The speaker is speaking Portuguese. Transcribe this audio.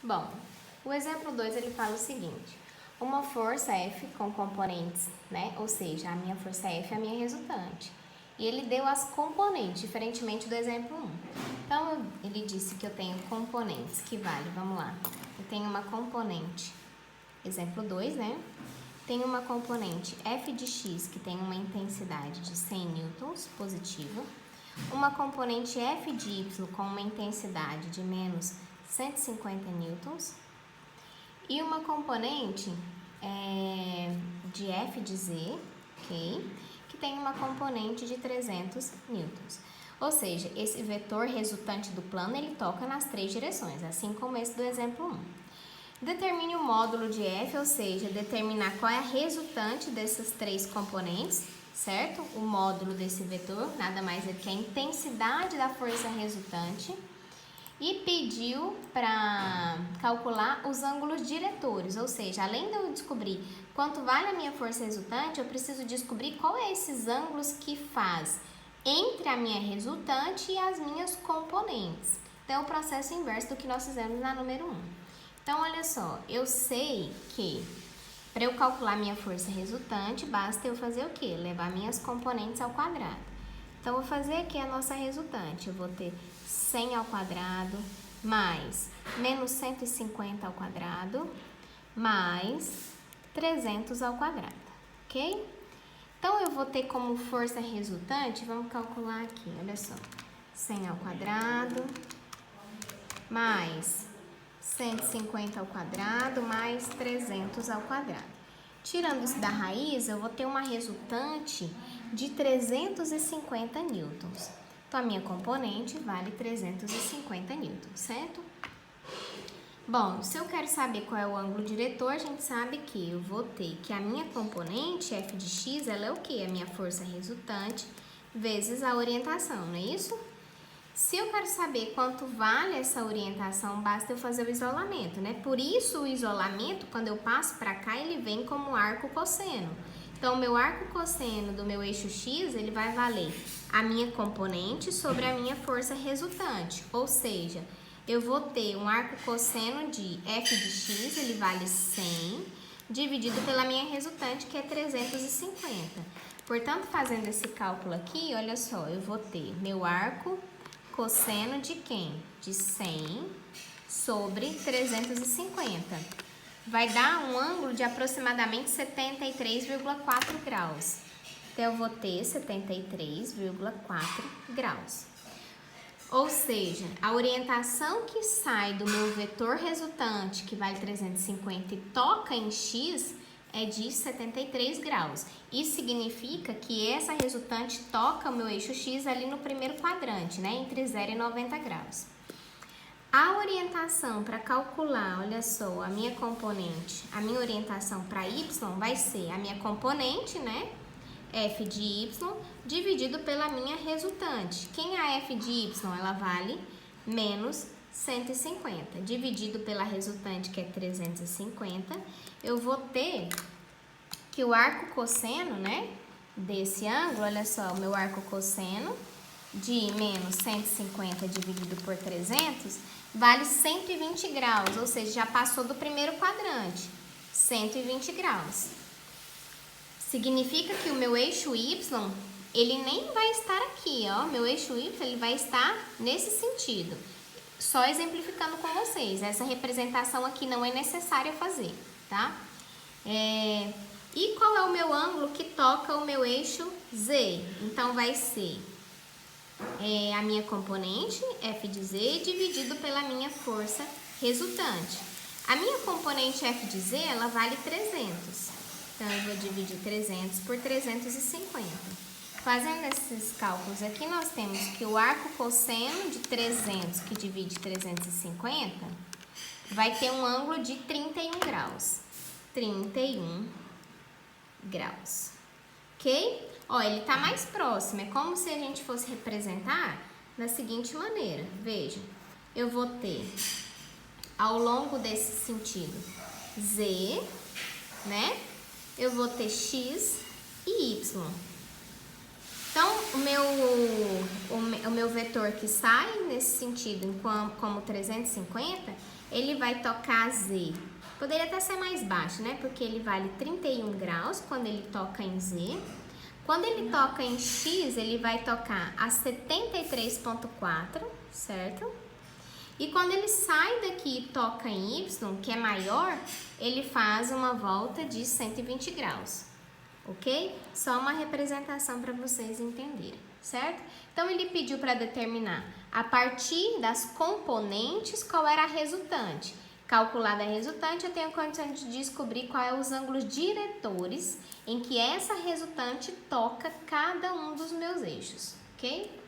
Bom, o exemplo 2 ele fala o seguinte: uma força F com componentes, né? Ou seja, a minha força F é a minha resultante. E ele deu as componentes, diferentemente do exemplo 1. Então, ele disse que eu tenho componentes que vale, vamos lá. Eu tenho uma componente, exemplo 2, né? Tenho uma componente F de x que tem uma intensidade de 100 newtons, positivo. Uma componente F de y com uma intensidade de menos 150 newtons. E uma componente de F de z, ok? Que tem uma componente de 300 newtons. Ou seja, esse vetor resultante do plano, ele toca nas 3 direções, assim como esse do exemplo 1. Determine o módulo de F, ou seja, determinar qual é a resultante dessas 3 componentes, certo? O módulo desse vetor, nada mais é que a intensidade da força resultante. E pediu para calcular os ângulos diretores, ou seja, além de eu descobrir quanto vale a minha força resultante, eu preciso descobrir qual é esses ângulos que faz entre a minha resultante e as minhas componentes. Então, é o processo inverso do que nós fizemos na número 1. Então, olha só, eu sei que para eu calcular minha força resultante, basta eu fazer o quê? Levar minhas componentes ao quadrado. Então, vou fazer aqui a nossa resultante. Eu vou ter 100 ao quadrado, mais menos 150 ao quadrado, mais 300 ao quadrado, ok? Então, eu vou ter como força resultante, vamos calcular aqui, olha só. 100 ao quadrado, mais 150 ao quadrado, mais 300 ao quadrado. Tirando isso da raiz, eu vou ter uma resultante de 350 newtons. Então, a minha componente vale 350 newtons, certo? Bom, se eu quero saber qual é o ângulo diretor, a gente sabe que eu vou ter que a minha componente, f de x, ela é o quê? A minha força resultante vezes a orientação, não é isso? Se eu quero saber quanto vale essa orientação, basta eu fazer o isolamento, né? Por isso, o isolamento, quando eu passo para cá, ele vem como arco cosseno. Então, o meu arco cosseno do meu eixo x, ele vai valer a minha componente sobre a minha força resultante. Ou seja, eu vou ter um arco cosseno de f de x, ele vale 100, dividido pela minha resultante, que é 350. Portanto, fazendo esse cálculo aqui, olha só, eu vou ter meu arco cosseno de quem? De 100 sobre 350. Vai dar um ângulo de aproximadamente 73,4 graus. Então, eu vou ter 73,4 graus. Ou seja, a orientação que sai do meu vetor resultante, que vale 350 e toca em x, é de 73 graus. Isso significa que essa resultante toca o meu eixo x ali no primeiro quadrante, né? Entre 0 e 90 graus. A orientação para calcular, olha só, a minha componente, a minha orientação para y vai ser a minha componente, né? F de y dividido pela minha resultante. Quem é a f de y? Ela vale menos 150. Dividido pela resultante, que é 350, eu vou ter que o arco cosseno, né, desse ângulo, olha só, o meu arco cosseno de menos 150 dividido por 300 vale 120 graus, ou seja, já passou do primeiro quadrante, 120 graus. Significa que o meu eixo y, ele nem vai estar aqui, ó, meu eixo y, ele vai estar nesse sentido. Só exemplificando com vocês, essa representação aqui não é necessária fazer, tá? E qual é o meu ângulo que toca o meu eixo z? Então, vai ser a minha componente, f de z, dividido pela minha força resultante. A minha componente f de z, ela vale 300. Então, eu vou dividir 300 por 350. Fazendo esses cálculos aqui, nós temos que o arco cosseno de 300, que divide 350, vai ter um ângulo de 31 graus. 31 graus. Ok? Ó, ele tá mais próximo. É como se a gente fosse representar da seguinte maneira. Veja, eu vou ter ao longo desse sentido z, né? Eu vou ter x e y. Então, o meu vetor que sai nesse sentido como 350, ele vai tocar Z. Poderia até ser mais baixo, né? Porque ele vale 31 graus quando ele toca em Z. Quando ele toca em X, ele vai tocar a 73,4, certo? E quando ele sai daqui e toca em Y, que é maior, ele faz uma volta de 120 graus, ok? Só uma representação para vocês entenderem, certo? Então, ele pediu para determinar, a partir das componentes, qual era a resultante. Calculada a resultante, eu tenho condição de descobrir quais são os ângulos diretores em que essa resultante toca cada um dos meus eixos, ok?